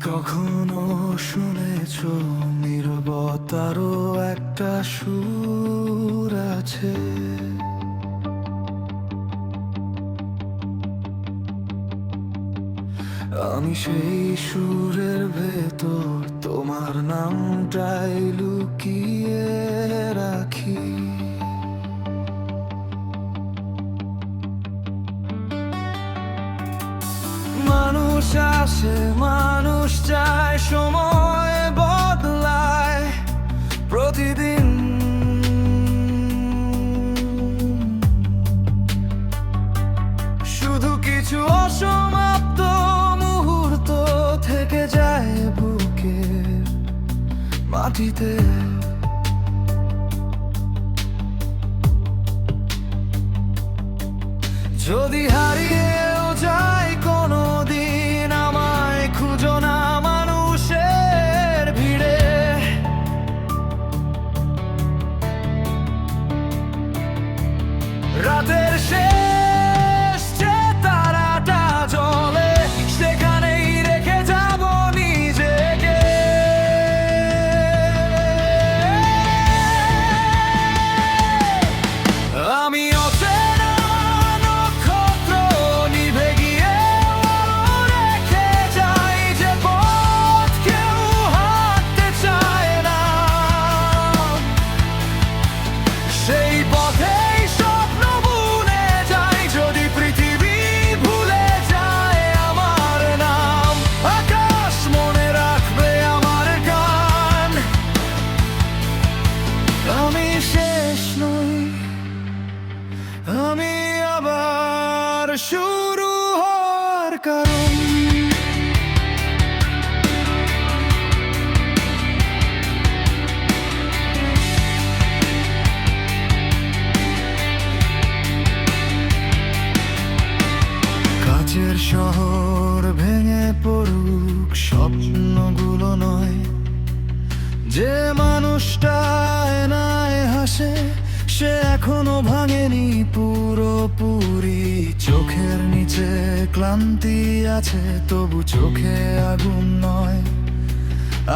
কখনো শুনেছ নীরবতারও একটা সুর আছে? আমি সেই সুরের ভেতর তোমার নামটাই লুকিয়ে রাখি। মানুষ আসে, মানুষ যায়, সময় বদলায় প্রতিদিন। শুধু কিছু অসমাপ্ত মুহূর্ত থেকে যায় বুকের মাটিতে। যদি হারিয়েও যাই কোনোদিন, আমায় খুঁজো না মানুষের ভিড়ে। রাতের শেষ যে তারাটা জ্বলে, সেখানেই রেখে যাব নিজেকে। আমি অচেনা নক্ষত্র, নিভে গিয়ে আলো রেখে যাই যে পথ কেউ হাঁটতে চায় না। সেই পথেই স্বপ্ন বুনে যাই, যদি পৃথিবী ভুলে যায় আমার নাম। আকাশ মনে রাখবে আমার গান। আমি শেষ নই, আমি আবার শুরু হওয়ার কারণ। কাছের শহর ভেঙে পড়ুক, স্বপ্নগুলো নয়। যে মানুষটা আয়নায় হাসে, সে এখনো ভাঙেনি পুরোপুরি। চোখের নিচে ক্লান্তি আছে, তবু চোখে আগুন নয়।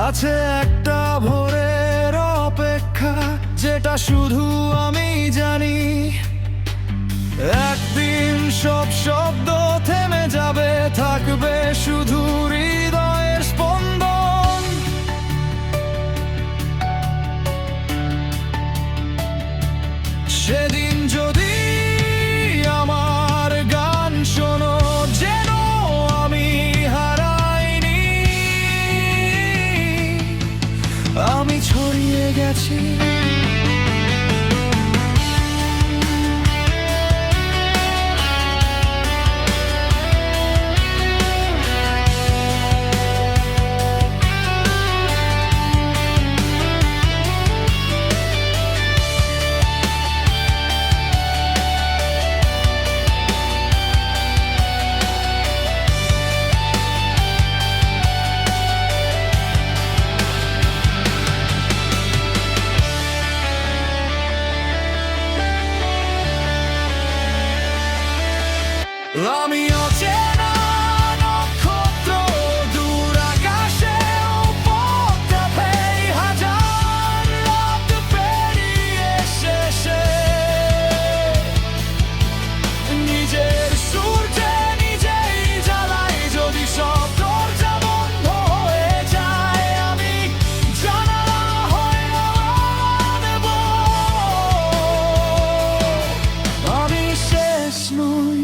আছে একটা ভোরের অপেক্ষা, যেটা শুধু আমি জানি। একদিন সব শব্দ থেমে যাবে, থাকবে শুধু হৃদয়ের স্পন্দন। সেদিন যদি আমার গান শোনো, যেন আমি হারাইনি। আমি ছড়িয়ে গেছি। আমি অচেনা নক্ষত্র, দূর আকাশে উপত্যকায় হাজার রাত পেরিয়ে শেষে নিজের সূর্যে নিজেই জ্বালাই। যদি সব দরজা বন্ধ হয়ে যায়, আমি জানালা হয়ে আনব। আমি শেষ নই,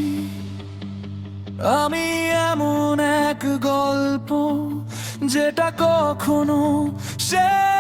আমি এমন এক গল্প যেটা কখনো শেষ